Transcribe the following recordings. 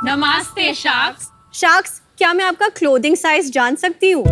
नमस्ते sharks. Sharks, क्या मैं आपका क्लोथिंग साइज जान सकती हूँ?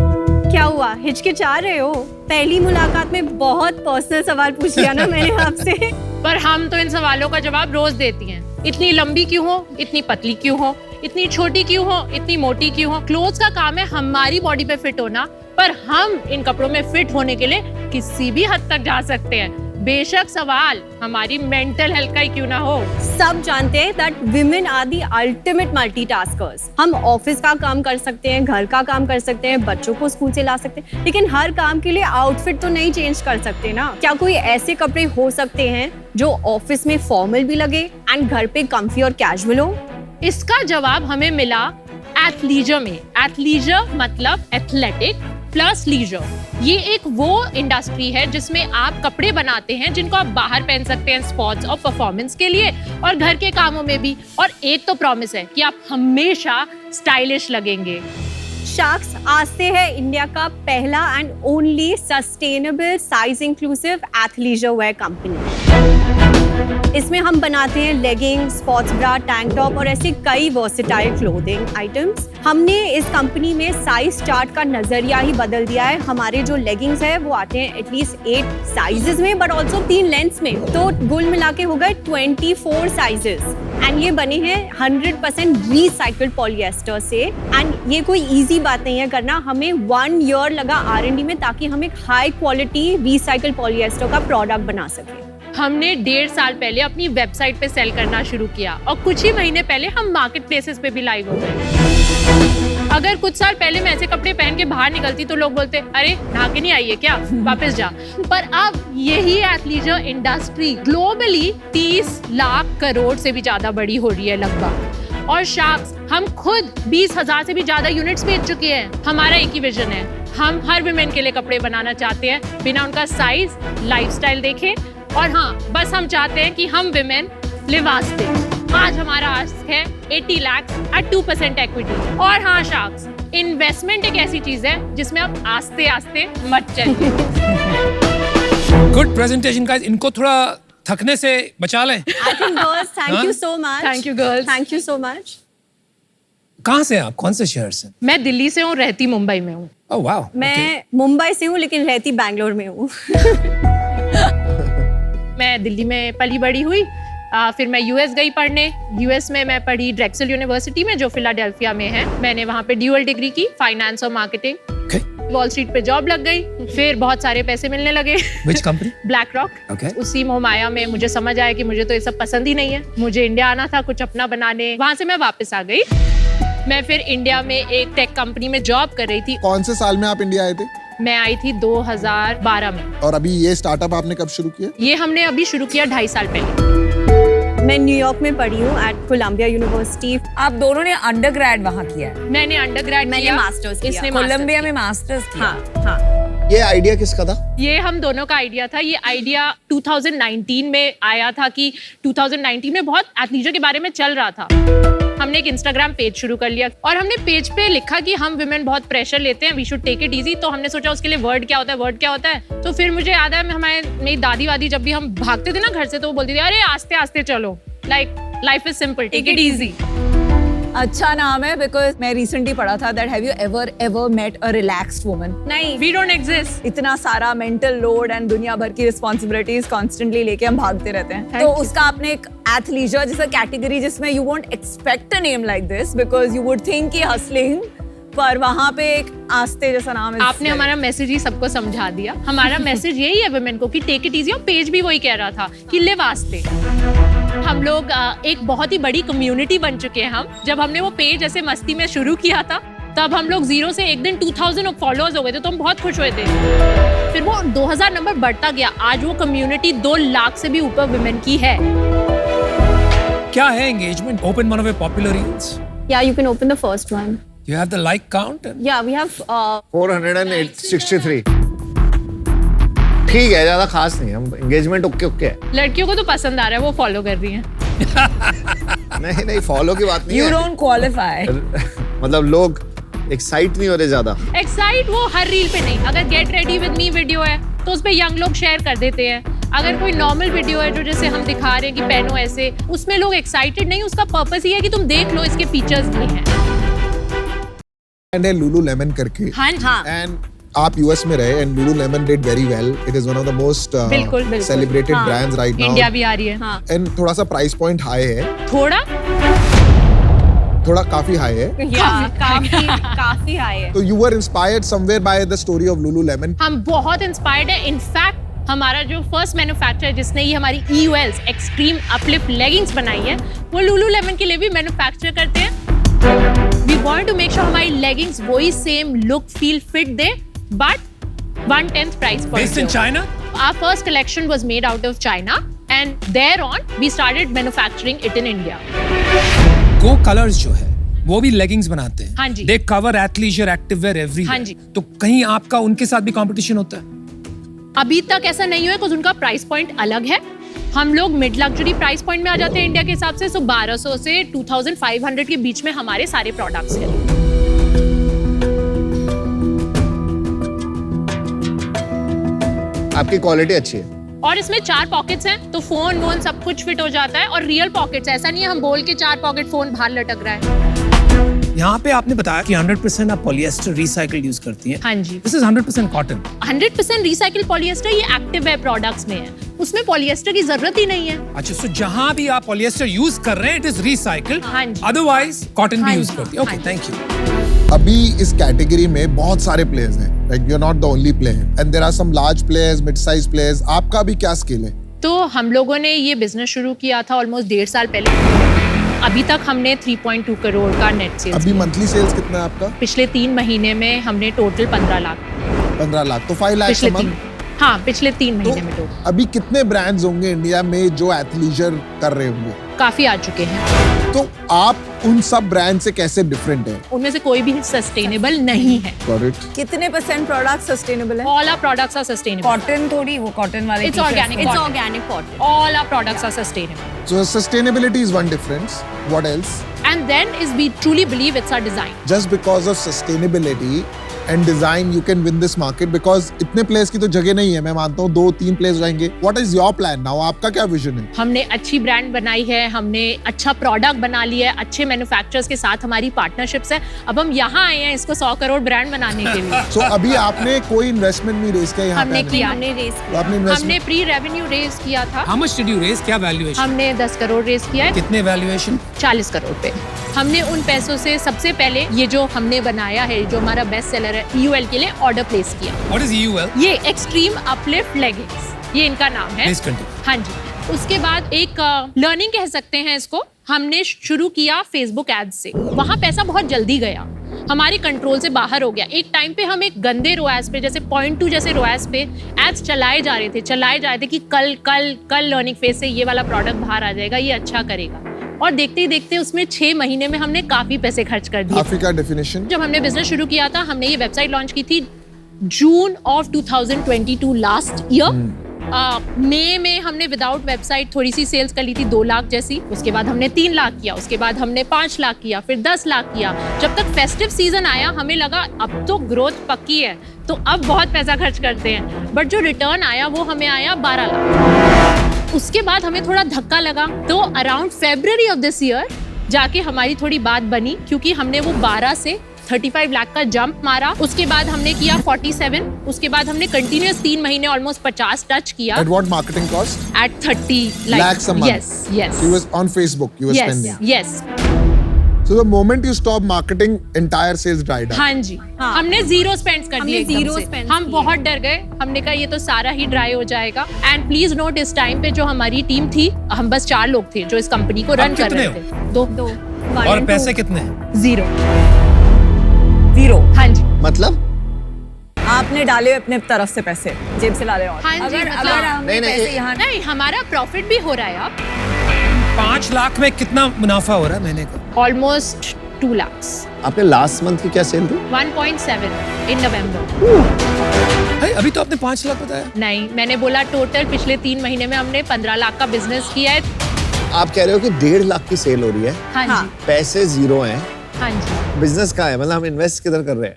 क्या हुआ, हिचकिचा रहे हो? पहली मुलाकात में बहुत पर्सनल सवाल पूछ लिया ना मैंने आपसे। पर हम तो इन सवालों का जवाब रोज देती हैं। इतनी लंबी क्यों हो, इतनी पतली क्यों हो, इतनी छोटी क्यों हो, इतनी मोटी क्यों हो। क्लोथ्स का काम है हमारी बॉडी पे फिट होना, पर हम इन कपड़ों में फिट होने के लिए किसी भी हद तक जा सकते हैं, बेशक सवाल हमारी मेंटल हेल्थ का ही क्यों ना हो। सब जानते हैं that women are the ultimate multitaskers. हम ऑफिस का काम कर सकते हैं, घर का काम कर सकते हैं, बच्चों को स्कूल से ला सकते हैं, लेकिन हर काम के लिए आउटफिट तो नहीं चेंज कर सकते ना। क्या कोई ऐसे कपड़े हो सकते हैं जो ऑफिस में फॉर्मल भी लगे एंड घर पे कंफी और कैजुअल हो? इसका जवाब हमें मिला एथलीजर में। एथलीजर मतलब एथलेटिक प्लस लीजर। ये एक वो इंडस्ट्री है जिसमें आप कपड़े बनाते हैं जिनको आप बाहर पहन सकते हैं स्पोर्ट्स और परफॉर्मेंस के लिए, और घर के कामों में भी। और एक तो प्रॉमिस है कि आप हमेशा स्टाइलिश लगेंगे। शार्क्स आज से है इंडिया का पहला and only sustainable size inclusive athleisure wear company. इसमें हम बनाते हैं legging, sports bra, tank top और ऐसे कई वर्सेटाइल क्लोथिंग आइटम्स। हमने इस कंपनी में साइज चार्ट का नजरिया ही बदल दिया है। हमारे जो लेगिंग्स है वो आते हैं एटलीस्ट 8 साइजेस में, बट ऑल्सो 3 लेंथ्स में, तो कुल मिला के हो गए 24 साइजेस। एंड ये बने हैं 100% रिसाइकल्ड पॉलिएस्टर से। एंड ये कोई इजी बात नहीं है करना। हमें 1 ईयर लगा R&D में ताकि हम एक हाई क्वालिटी रिसाइकल्ड पॉलिएस्टर का प्रोडक्ट बना सके। हमने 1.5 साल पहले अपनी वेबसाइट पे सेल करना शुरू किया और कुछ ही महीने पहले हम मार्केट प्लेसेस पे भी लाइव हो गए। अगर कुछ साल पहले मैं ऐसे कपड़े पहन के बाहर निकलती तो लोग बोलते, अरे नहा के नहीं आई है क्या, वापस जा। पर अब यही athleisure industry globally 30 lakh crore से भी ज्यादा बड़ी हो रही है लगभग। और शार्क्स, हम खुद 20,000 से भी ज्यादा यूनिट्स बेच चुके हैं। हमारा एक ही विजन है, हम हर विमेन के लिए कपड़े बनाना चाहते हैं बिना उनका साइज, लाइफस्टाइल देखे। और हाँ, बस हम चाहते हैं कि हम विमेन लिबास दें। आज हमारा आस्क है 80 लाख एट 2% इक्विटी। और हाँ शार्क्स, इन्वेस्टमेंट एक ऐसी चीज है जिसमें आप आस्ते आस्ते मत चलिए। गुड प्रेजेंटेशन गाइस, इनको थोड़ा थकने से बचा लें। I think girls, thank you so much. Thank you girls. Thank you so much. कहाँ से आप, कौन से शहर से? मैं दिल्ली से हूँ, रहती मुंबई में हूँ। Oh wow. मैं मुंबई से हूँ लेकिन रहती बैंगलोर में हूँ। मैं दिल्ली में पली बड़ी हुई, फिर मैं यूएस गई पढ़ने। यूएस में मैं पढ़ी ड्रेक्सल यूनिवर्सिटी में जो फिलाडेल्फिया में है। मैंने वहाँ पे ड्यूअल डिग्री की, फाइनेंस और मार्केटिंग। वॉल स्ट्रीट पे जॉब लग गई, फिर बहुत सारे पैसे मिलने लगे। Which company? Black rock. Okay. उसी मोह माया में मुझे समझ आया कि मुझे तो ये सब पसंद ही नहीं है। मुझे इंडिया आना था कुछ अपना बनाने। वहाँ से मैं वापस आ गई। मैं फिर इंडिया में एक टेक कंपनी में जॉब कर रही थी। कौन से साल में आप इंडिया आए थे? मैं आई थी 2012 में। और अभी ये स्टार्टअप आपने कब शुरू किया? ये हमने अभी शुरू किया 2.5 साल पहले। मैं न्यूयॉर्क में पढ़ी हूँ एट कोलंबिया यूनिवर्सिटी। आप दोनों ने अंडरग्रेड वहाँ किया है? मैंने अंडरग्रेड मैंने किया, मास्टर्स किया। इसने कोलंबिया में मास्टर्स किया। हाँ हाँ। ये आइडिया किसका था? ये हम दोनों का आइडिया था। ये आइडिया 2019 में आया था कि 2019 में बहुत एथलीजर के बारे में चल रहा था। हमने एक इंस्टाग्राम पेज शुरू कर लिया और हमने पेज पे लिखा कि हम विमेन बहुत प्रेशर लेते हैं, we should take it easy. तो हमने सोचा उसके लिए वर्ड क्या होता है, वर्ड क्या होता है। तो फिर मुझे याद है मेरी दादी वादी जब भी हम भागते थे ना घर से तो वो बोलती थी, अरे आस्ते आस्ते चलो, like life is simple, take it easy. अच्छा नाम है, बिकॉज मैं रिसेंटली पढ़ा था that have you ever met a relaxed woman? नहीं, वी डोंट एग्जिस्ट। इतना सारा मेंटल लोड एंड दुनिया भर की रिस्पॉन्सिबिलिटीज कॉन्स्टेंटली लेके हम भागते रहते हैं। तो उसका आपने एक एथलीजर जैसा कैटेगरी जिसमें you won't expect a name like this because you would think कि हसलिंग, पर वहाँ पे एक आस्ते जैसा नाम है। आपने हमारा मैसेज ही सबको समझा दिया। हमारा मैसेज यही है विमेन को कि टेक इट इजी, और पेज भी वही कह रहा था कि लिव आस्ते। हम लोग एक बहुत ही बड़ी कम्युनिटी बन चुके हैं। हम जब हमने वो पेज ऐसे मस्ती में शुरू किया था तब हम लोग 0 से एक दिन 2000 फॉलोअर्स हो गए थे, तो हम बहुत खुश हुए थे। फिर वो 2000 नंबर बढ़ता गया। आज वो कम्युनिटी 2 लाख से भी ऊपर विमेन की है। क्या है engagement? Open one of your popular reels. Yeah, you can open the first one. You have the like count? Yeah, we have 463। ठीक है, ज्यादा खास नहीं है, एंगेजमेंट ओके है। लड़कियों को तो पसंद आ रहा है, वो फॉलो कर रही हैं। नहीं फॉलो की बात नहीं है। You don't qualify। मतलब लोग एक्साइट नहीं हो रहे ज्यादा। एक्साइट वो हर रील पे नहीं। अगर get ready with me video है तो उस पे यंग लोग शेयर कर देते हैं। अगर कोई नॉर्मल वीडियो है जो जैसे हम दिखा रहे हैं कि पहनो ऐसे, उसमें लोग एक्साइटेड नहीं, उसका पर्पस ये है कि तुम देख लो इसके फीचर्स भी हैं। एंड Lululemon करके हाँ जी। एंड आप यूएस में रहे and Lululemon did very well. It is one of the most बिल्कुल, बिल्कुल। celebrated हाँ, brands right now. इंडिया भी आ रही है। हाँ। एंड थोड़ा सा प्राइस पॉइंट हाई है, थोड़ा काफी हाई है. काफी हाई है। तो you were inspired somewhere by the story of Lululemon. हम बहुत इंस्पायर्ड है। इनफैक्ट हमारा जो फर्स्ट मैन्युफैक्चरर जिसने ये हमारी EOLs एक्सट्रीम अपलिफ्ट लेगिंग्स बनाई है, वो Lululemon के लिए भी मैन्युफैक्चर करते हैं। We want to make sure हमारी लेगिंग्स वही सेम लुक फील फिट दे, but 1/10 price point. Based in China? Our first collection was made out of China, and thereon we started manufacturing it in India. Go Colors जो है वो भी leggings बनाते हैं। हाँ जी। They cover athleisure, activewear everywhere। हाँ जी। तो कहीं आपका उनके साथ भी कंपटीशन होता है? अभी तक ऐसा नहीं हुआ क्योंकि उनका प्राइस पॉइंट अलग है। हम लोग मिड लग्जरी प्राइस पॉइंट में आ जाते हैं इंडिया के हिसाब से। सो 1200 से 2500 के बीच में हमारे सारे प्रोडक्ट्स हैं। आपकी क्वालिटी अच्छी है। और इसमें 4 पॉकेट्स हैं, तो फोन वोन सब कुछ फिट हो जाता है। और रियल पॉकेट्स, ऐसा नहीं है हम बोल के 4 पॉकेट फोन बाहर लटक रहा है। यहाँ पे आपने बताया कि 100% आप पॉलिएस्टर रिसाइकल यूज करती हैं। हाँ जी। This is 100% cotton. 100% recycle polyester ये एक्टिव वेयर प्रोडक्ट्स में है, उसमें पॉलिएस्टर की जरूरत ही नहीं है। अच्छा, सो जहाँ भी आप पॉलिएस्टर यूज कर रहे हैं इट इज रिसाइकल्ड, हाँ जी। अदरवाइज कॉटन भी हाँ यूज जी, करती है। ओके, हाँ जी। Thank you. अभी इस कैटेगरी में बहुत सारे प्लेयर्स हैं. Like you're not the only player, and there are some large players, mid-sized players. आपका भी क्या स्केल है? तो हम लोगों ने ये बिजनेस शुरू किया था ऑलमोस्ट 1.5 साल पहले। अभी तक हमने 3.2 करोड़ का नेट सेल्स। अभी मंथली सेल्स कितना है आपका? पिछले 3 महीने में हमने टोटल 15 लाख। 15 लाख, तो 5 लाख पिछले a month? 3 हाँ, पिछले 3 महीने में तो टोटल अभी कितने ब्रांड्स होंगे इंडिया में जो एथलीजर कर रहे होंगे? काफी आ चुके हैं। तो आप उन सब ब्रांड से कैसे डिफरेंट है? उनमें से कोई भी सस्टेनेबल नहीं है। Got it? कितने % प्रोडक्ट सस्टेनेबल है? All our products are sustainable. Cotton थोड़ी, वो कॉटन वाले It's organic. It's cotton. organic cotton. All our products are sustainable. So sustainability is one difference. What else? And then is we truly believe it's our design. Just because of sustainability and design you can win this market because इतने players की तो जगह नहीं है. मैं मानता हूँ 2-3 players जाएंगे. What is your plan now? आपका क्या विजन है? हमने अच्छी ब्रांड बनाई है, हमने अच्छा प्रोडक्ट बना लिया है, अच्छे मैन्युफैक्चरर्स के साथ हमारी पार्टनरशिप्स है। अब हम यहाँ आए हैं इसको 100 करोड़ ब्रांड बनाने के लिए। So अभी आपने कोई इन्वेस्टमेंट नहीं रेस किया यहाँ पे? हमने किया, हमने रेस तो आपने हमने इन्वेस्टमेंट प्री रेवेन्यू रेज किया था। How much did you raise? क्या वैल्यूएशन? हमने 10 करोड़ रेज किया है, कितने वैल्यूएशन? 40 करोड़ पे। हमने उन पैसों से सबसे पहले ये जो हमने बनाया है, जो हमारा बेस्ट सेलर है EOL के लिए ऑर्डर प्लेस किया। What is EOL? ये एक्सट्रीम अपलिफ्ट लेगिंग्स, ये इनका नाम है। Please continue. हाँ जी। उसके बाद एक लर्निंग कह सकते हैं इसको, हमने शुरू किया फेसबुक एड्स से। वहाँ पैसा बहुत जल्दी गया, हमारे कंट्रोल से बाहर हो गया। एक टाइम पे हम एक गंदे रोएस पे, जैसे 0.2 जैसे रोएस पे एड्स चलाए जा रहे थे कि कल कल कल लर्निंग फेज से ये वाला प्रोडक्ट बाहर आ जाएगा, ये अच्छा करेगा। और देखते ही देखते उसमें 6 महीने में हमने काफी पैसे खर्च कर दिए। काफी का डेफिनेशन? जब हमने बिजनेस शुरू किया था, हमने ये वेबसाइट लॉन्च की थी जून ऑफ 2022 लास्ट ईयर। मई में हमने विदाउट वेबसाइट थोड़ी सी सेल्स कर ली थी 2 लाख जैसी। उसके बाद हमने 3 लाख किया, उसके बाद हमने 5 लाख किया, फिर 10 लाख किया। जब तक फेस्टिव सीजन आया हमें लगा अब तो ग्रोथ पक्की है, तो अब बहुत पैसा खर्च करते हैं। बट जो रिटर्न आया वो हमें आया 12 लाख। उसके बाद हमें थोड़ा धक्का लगा, तो around February of this year जाके हमारी थोड़ी बात बनी, क्योंकि हमने वो 12 से 35 लाख का जंप मारा। उसके बाद हमने किया 47, उसके बाद हमने कंटिन्यूअस 3 महीने ऑलमोस्ट 50 टच किया। At what marketing cost? At 30 Lakhs a month. Yes. You was on Facebook. You were spending. Yes. So the moment you stop marketing, entire sales dried up. हाँ जी। हमने जीरो स्पेंड कर दिए हमने एकदम zero से। spends हम किए। बहुत डर गए, हमने कहा ये तो सारा ही ड्राई हो जाएगा। एंड प्लीज नोट, इस टाइम पे जो हमारी टीम थी, हम बस 4 लोग थे जो इस कंपनी को रन कर कितने रहे थे। 2 और पैसे कितने हैं? 0। जीरो। हाँ जी। मतलब आपने डाले अपने तरफ से पैसे, जेब से ला रहे हो। हाँ जी, अगर मतलब- अगर हमने नहीं, पैसे यहाँ नहीं, हमारा प्रॉफिट भी हो रहा है अब। 5 लाख में कितना मुनाफा हो रहा है महीने का? ऑलमोस्ट 2 लाख। आपने लास्ट मंथ की क्या सेल थी? 1.7 इन नवंबर। अरे अभी तो आपने 5 लाख बताया। नहीं, मैंने बोला टोटल पिछले 3 महीने में हमने 15 लाख का बिजनेस किया है। आप कह रहे हो कि 1.5 लाख की सेल हो रही है, हाँ हाँ। जी। पैसे 0 हैं, हाँ जी। बिजनेस कहाँ है? मतलब हम इन्वेस्ट किधर कर रहे हैं?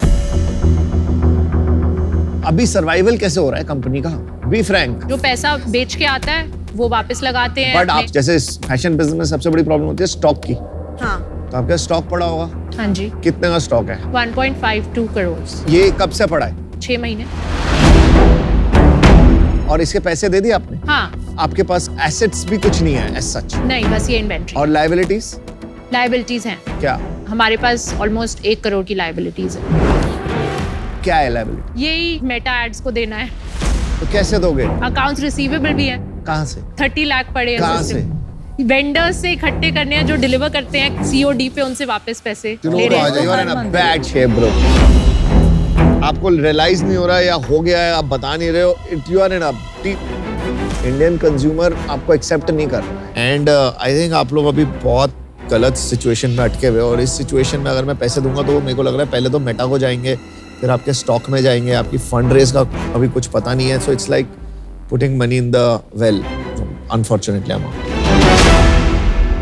अभी सर्वाइवल कैसे हो रहा है कंपनी का? Be frank. जो पैसा बेच के आता है वो वापस लगाते हैं बट आप अपने- जैसे फैशन बिजनेस में सबसे बड़ी प्रॉब्लम होती है स्टॉक की। हाँ तो आपका स्टॉक पड़ा होगा, हाँ जी, कितने का स्टॉक है? 1.52 करोड़। ये कब से पड़ा है? 6 महीने। और इसके पैसे दे दिए आपने? हाँ। आपके पास एसेट्स भी कुछ नहीं है एज सच? नहीं, बस ये इन्वेंट्री। और लायबिलिटीज? लायबिलिटीज हैं क्या हमारे पास, ऑलमोस्ट 1 करोड़ की लायबिलिटीज है। क्या है लायबिलिटी? यही मेटा एड्स को देना है। तो कैसे दोगे? अकाउंट्स रिसीवेबल भी है, कहाँ से? 30 लाख पड़े हैं कहाँ system। से? वेंडर्स से इकट्ठे करने हैं जो डिलीवर करते हैं COD पे, उनसे वापस पैसे चलो, ले रहे आ हैं। जाइए। You are in a bad shape, bro. आपको रियलाइज नहीं हो रहा है या हो गया है, आप बता नहीं रहे हो। You are in a deep. Indian consumer आपको एक्सेप्ट नहीं कर रहा है। एंड आई थिंक आप लोग अभी बहुत गलत सिचुएशन में अटके हुए हो, और इस सिचुएशन में अगर मैं पैसे दूंगा तो मेरे को लग रहा है पहले तो मेटा को जाएंगे, फिर आपके स्टॉक में जाएंगे, आपकी फंड रेज का अभी कुछ पता नहीं है। So it's like putting money in the well, unfortunately amount.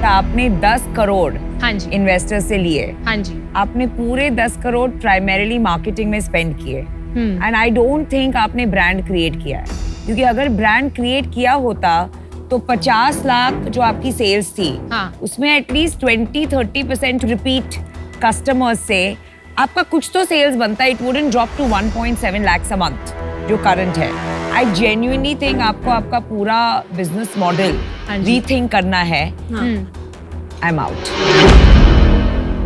आपने 10 करोड़ हाँ जी, इन्वेस्टर से लिए, हाँ जी। आपने पूरे 10 करोड़ प्राइमरीली मार्केटिंग में स्पेंड किए, एंड आई डोंट थिंक आपने ब्रांड क्रिएट किया है, क्योंकि अगर ब्रांड क्रिएट किया होता तो 50 लाख जो आपकी सेल्स थी, हाँ। उसमें एटलीस्ट 20-30% रिपीट कस्टमर्स से आपका कुछ तो सेल्स बनता है। It wouldn't drop to 1.7 lakhs a month जो करंट है। आई जेन्युइनली थिंक आपको आपका पूरा बिजनेस मॉडल हाँ जी। रीथिंक करना है। I am out.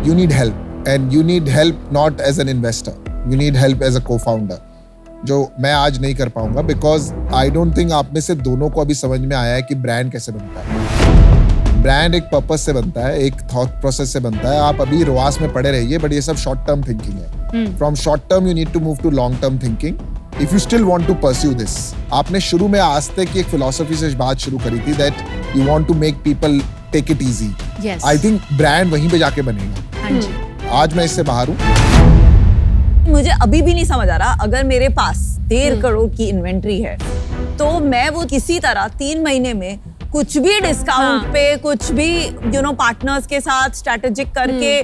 You need help, and you need help not as an investor. You need help as a co-founder. जो मैं आज नहीं कर पाऊंगा, because I don't think आप में से दोनों को अभी समझ में आया है कि ब्रांड कैसे बनता है। ब्रांड एक पर्पस से बनता है, एक थॉट प्रोसेस से बनता है। आप अभी रुआस में पड़े रहिए, बट ये सब शॉर्ट टर्म थिंकिंग है। From short term you need to move to long term thinking if you still want to pursue this. आपने शुरू में आस्ते की एक फिलॉसफी से बात शुरू करी थी that you want to make people take it easy. Yes. I think brand वहीं पे जाके बनेगा। हाँ जी। आज मैं इससे बाहर हूँ। मुझे अभी भी नहीं समझ आ रहा, अगर मेरे पास 1.5 करोड़ की इन्वेंट्री है तो मैं वो किसी तरह 3 महीने में कुछ भी डिस्काउंट हाँ। पे, कुछ भी पार्टनर्स के साथ स्ट्रेटेजिक करके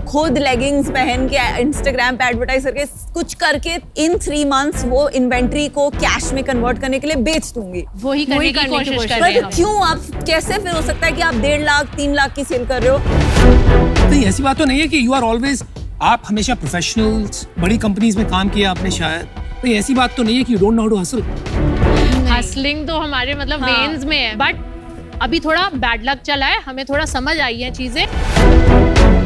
खुद लेगिंग्स पहन के इंस्टाग्राम पे एडवर्टाइज करके कुछ करके इन 3 months वो इन्वेंट्री को कैश में कन्वर्ट करने के लिए बेच दूंगी। वही करने की कोशिश कर रहे हैं हम। क्यों आप कैसे फिर हो सकता है कि आप 1.5 लाख 3 लाख की सेल कर रहे हो? नहीं, ऐसी बात तो नहीं है कि यू आर ऑलवेज, आप हमेशा प्रोफेशनल्स, बड़ी कंपनीज में काम किया आपने शायद, तो ऐसी बात तो नहीं है कि you don't know how to hustle. Hustling तो हमारे मतलब हाँ। वेन्स में है, बट अभी थोड़ा बैड लक चला है, हमें थोड़ा समझ आई है चीजें।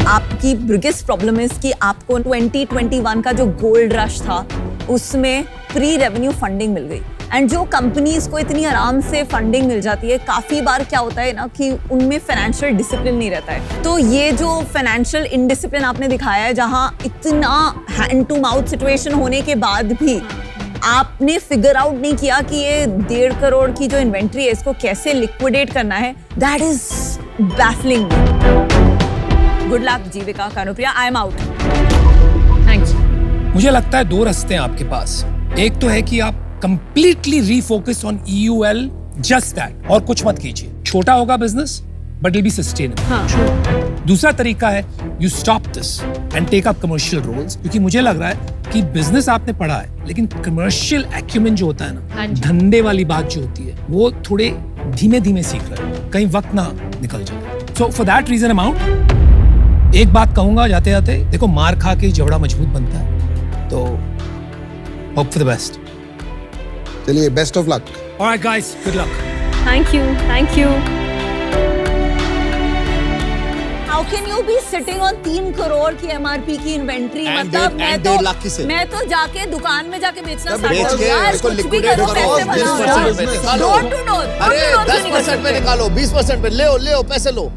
आपकी बिगेस्ट प्रॉब्लम है कि आपको 2021 का जो गोल्ड रश था उसमें प्री रेवेन्यू फंडिंग मिल गई, एंड जो कंपनीज को इतनी आराम से फंडिंग मिल जाती है, काफी बार क्या होता है ना कि उनमें फाइनेंशियल डिसिप्लिन नहीं रहता है। तो ये जो फाइनेंशियल इनडिसिप्लिन आपने दिखाया है, जहां इतना हैंड टू माउथ सिचुएशन होने के बाद भी आपने फिगर आउट नहीं किया कि ये 1.5 करोड़ की जो इन्वेंट्री है इसको कैसे लिक्विडेट करना है, that is baffling. Good luck Jeevika, Kanupriya, I am out. Thanks. मुझे लगता है 2 रास्ते हैं आपके पास। एक तो है कि आप completely refocus on EUL, just that, और कुछ मत कीजिए। छोटा होगा business but it be sustainable. हाँ। दूसरा तरीका है you stop this and take up commercial roles, क्योंकि मुझे लग रहा है कि बिजनेस आपने पढ़ा है लेकिन कमर्शियल एक्यूमेंट जो होता है हाँ ना, जी। धंधे वाली बात जो होती है, वो थोड़े धीमे धीमे सीख रहे हो, कहीं वक्त ना निकल जाए। So for that reason amount, एक बात कहूंगा जाते जाते, देखो मार खा के जबड़ा मजबूत बनता है, तो होप फॉर द बेस्ट। चलिए, best of luck. Alright guys, good luck. Thank you, thank you. How can you be sitting on 3 crore की MRP की इन्वेंट्री? And मतलब डेढ़- and 1.5 लाख की sale। मैं तो जाके दुकान में जाके बेचना बेच के इसको लिक्विडेट करो, 20% में निकालो। Door to door. अरे 10% में निकालो, 20% में ले लो पैसे लो।